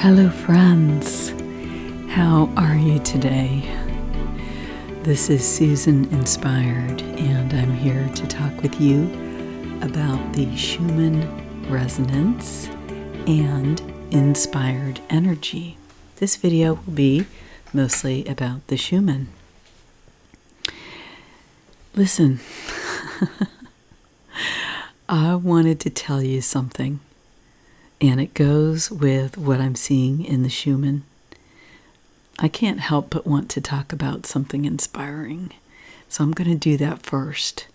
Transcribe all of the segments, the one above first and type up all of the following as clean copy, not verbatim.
Hello friends, how are you today? This is Susan Inspired, and I'm here to talk with you about the Schumann resonance and inspired energy. This video will be mostly about the Schumann. Listen, I wanted to tell you something. And it goes with what I'm seeing in the Schumann. I can't help but want to talk about something inspiring. So I'm going to do that first.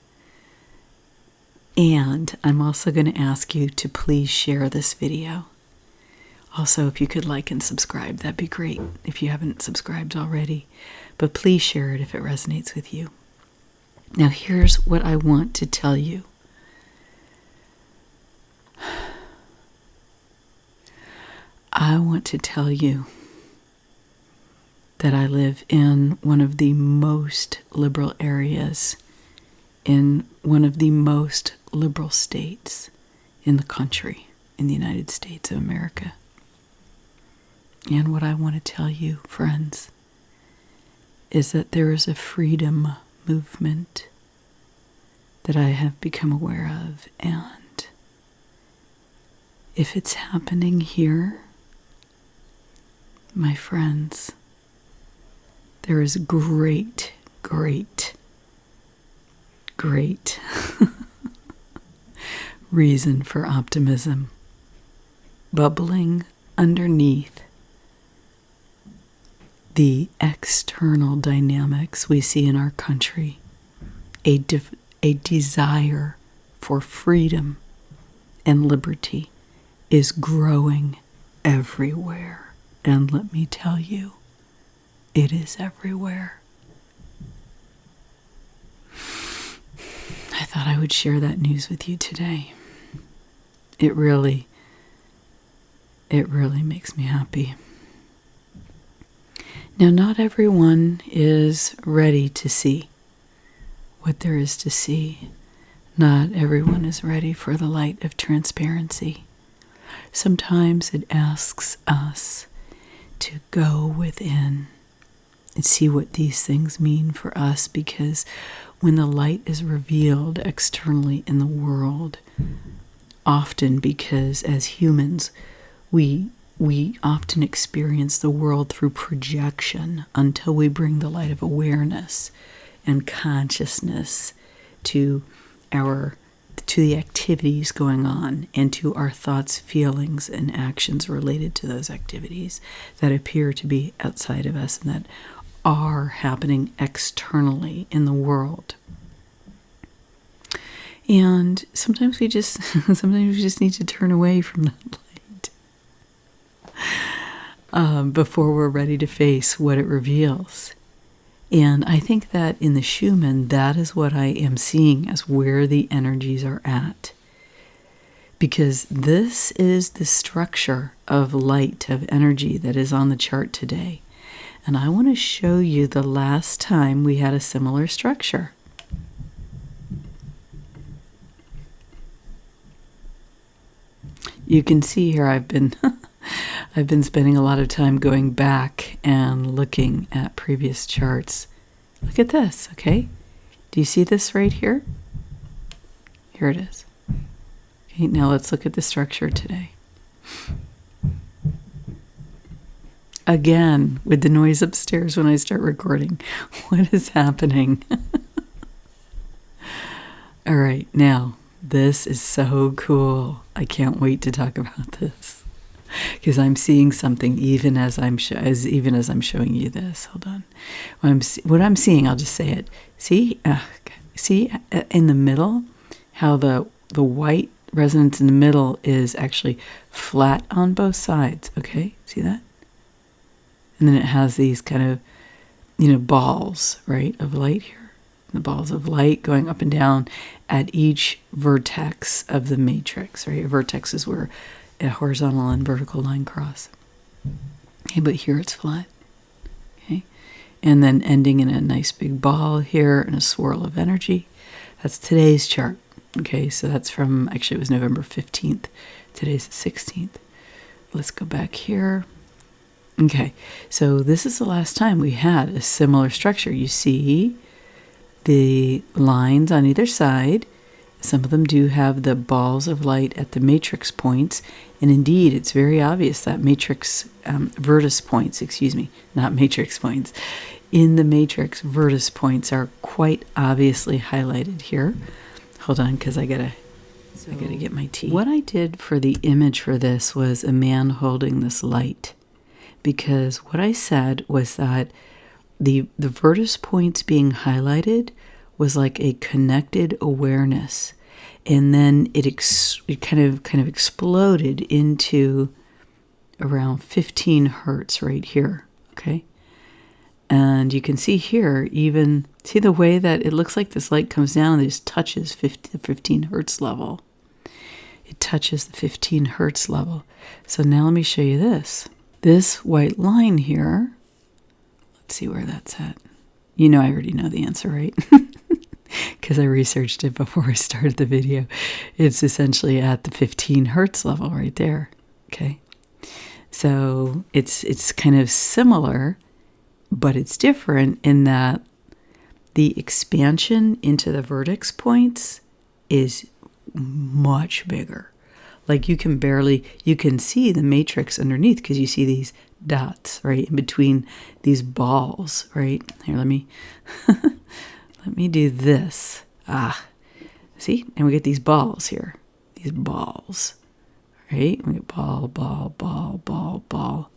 And I'm also going to ask you to please share this video. Also, if you could like and subscribe, that'd be great if you haven't subscribed already. But please share it if it resonates with you. Now, here's what I want to tell you. I want to tell you that I live in one of the most liberal areas, in one of the most liberal states in the country, in the United States of America. And what I want to tell you, friends, is that there is a freedom movement that I have become aware of. And if it's happening here, my friends, there is great reason for optimism bubbling underneath the external dynamics we see in our country. A desire for freedom and liberty is growing everywhere. And let me tell you, it is everywhere. I thought I would share that news with you today. It really makes me happy. Now, not everyone is ready to see what there is to see. Not everyone is ready for the light of transparency. Sometimes it asks us to go within and see what these things mean for us, because when the light is revealed externally in the world, often because as humans we often experience the world through projection until we bring the light of awareness and consciousness to the activities going on and to our thoughts, feelings, and actions related to those activities that appear to be outside of us and that are happening externally in the world. And sometimes we just need to turn away from that light before we're ready to face what it reveals. And I think that in the Schumann, that is what I am seeing as where the energies are at. Because this is the structure of light, of energy that is on the chart today. And I want to show you the last time we had a similar structure. You can see here I've been spending a lot of time going back and looking at previous charts. Look at this, okay? Do you see this right here? Here it is. Okay, now let's look at the structure today. Again, with the noise upstairs when I start recording. What is happening? All right, now, this is so cool. I can't wait to talk about this, because I'm seeing something even as I'm showing you this. Hold on. What I'm seeing, I'll just say it. See in the middle, how the white resonance in the middle is actually flat on both sides. Okay, see that? And then it has these kind of, balls, right, of light here. The balls of light going up and down at each vertex of the matrix, right? A vertex is where a horizontal and vertical line cross. Okay, but here it's flat. Okay, and then ending in a nice big ball here and a swirl of energy. That's today's chart. Okay, so that's from, actually it was November 15th. Today's the 16th. Let's go back here. Okay, so this is the last time we had a similar structure. You see the lines on either side. Some of them do have the balls of light at the matrix points, and indeed it's very obvious that matrix vertex points, not matrix points, in the matrix vertex points are quite obviously highlighted here. Hold on, because I gotta get my tea. What I did for the image for this was a man holding this light, because what I said was that the vertex points being highlighted was like a connected awareness, and then it kind of exploded into around 15 hertz right here. Okay, and you can see here, even see the way that it looks like this light comes down and it just touches the 15 hertz level. It touches the 15 hertz level. So now let me show you this. This white line here, let's see where that's at. You know I already know the answer, right? Because I researched it before I started the video. It's essentially at the 15 hertz level right there. Okay, so it's kind of similar, but it's different in that the expansion into the vertex points is much bigger. Like you can see the matrix underneath because you see these dots right in between these balls, right? Here, let me let me do this. See? And we get these balls here. These balls. Right? We get ball, ball, ball, ball, ball.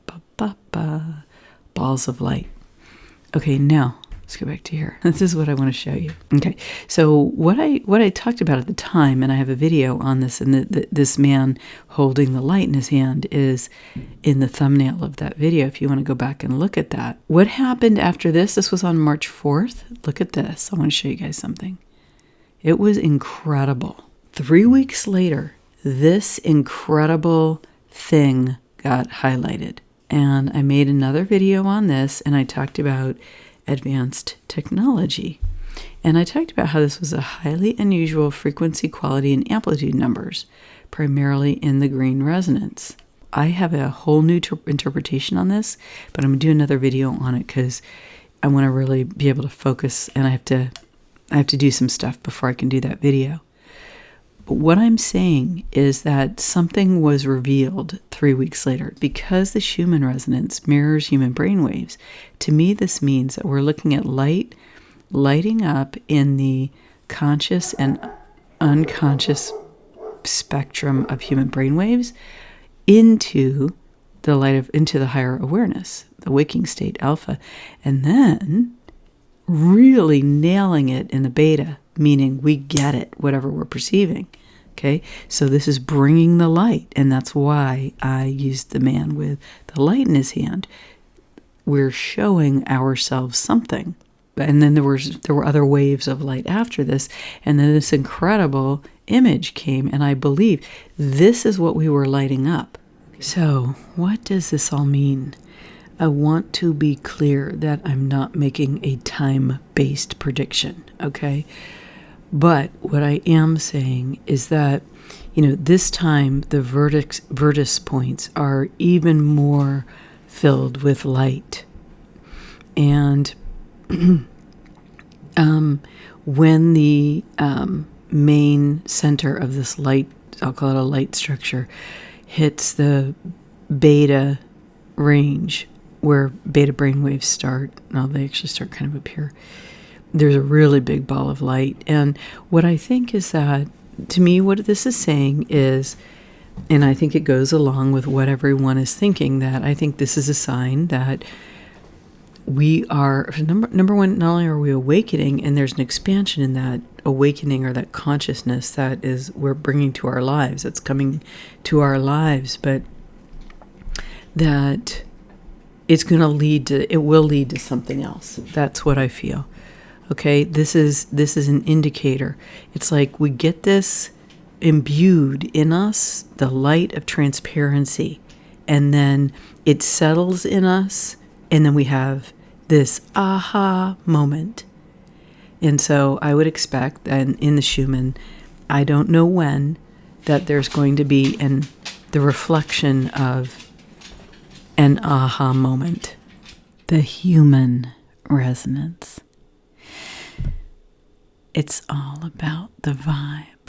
Ba, ba, ba. Balls of light. Okay, now let's go back to here. This is what I want to show you. Okay, so what I talked about at the time, and I have a video on this, and this man holding the light in his hand is in the thumbnail of that video if you want to go back and look at that. What happened after this? This was on March 4th. Look at this. I want to show you guys something. It was incredible. 3 weeks later, this incredible thing got highlighted. And I made another video on this, and I talked about advanced technology. And I talked about how this was a highly unusual frequency, quality, and amplitude numbers, primarily in the green resonance. I have a whole new interpretation on this, but I'm going to do another video on it because I want to really be able to focus, and I have to do some stuff before I can do that video. But what I'm saying is that something was revealed 3 weeks later. Because the Schumann resonance mirrors human brainwaves, to me this means that we're looking at lighting up in the conscious and unconscious spectrum of human brainwaves into the higher awareness, the waking state alpha, and then really nailing it in the beta, meaning we get it, whatever we're perceiving. Okay, so this is bringing the light, and that's why I used the man with the light in his hand. We're showing ourselves something. And then there were other waves of light after this, and then this incredible image came, and I believe this is what we were lighting up. So what does this all mean? I want to be clear that I'm not making a time-based prediction, okay? But what I am saying is that, this time the vertex points are even more filled with light. And when the main center of this light, I'll call it a light structure, hits the beta range, where beta brainwaves start, they actually start kind of up here, there's a really big ball of light. And what I think is that, to me, what this is saying is, and I think it goes along with what everyone is thinking, that I think this is a sign that we are, number one, not only are we awakening, and there's an expansion in that awakening or that consciousness that is we're bringing to our lives, that's coming to our lives, but that it will lead to something else. That's what I feel. Okay, this is an indicator. It's like we get this imbued in us, the light of transparency, and then it settles in us, and then we have this aha moment. And so I would expect that in the Schumann, I don't know when, that there's going to be the reflection of an aha moment, the human resonance. It's all about the vibe.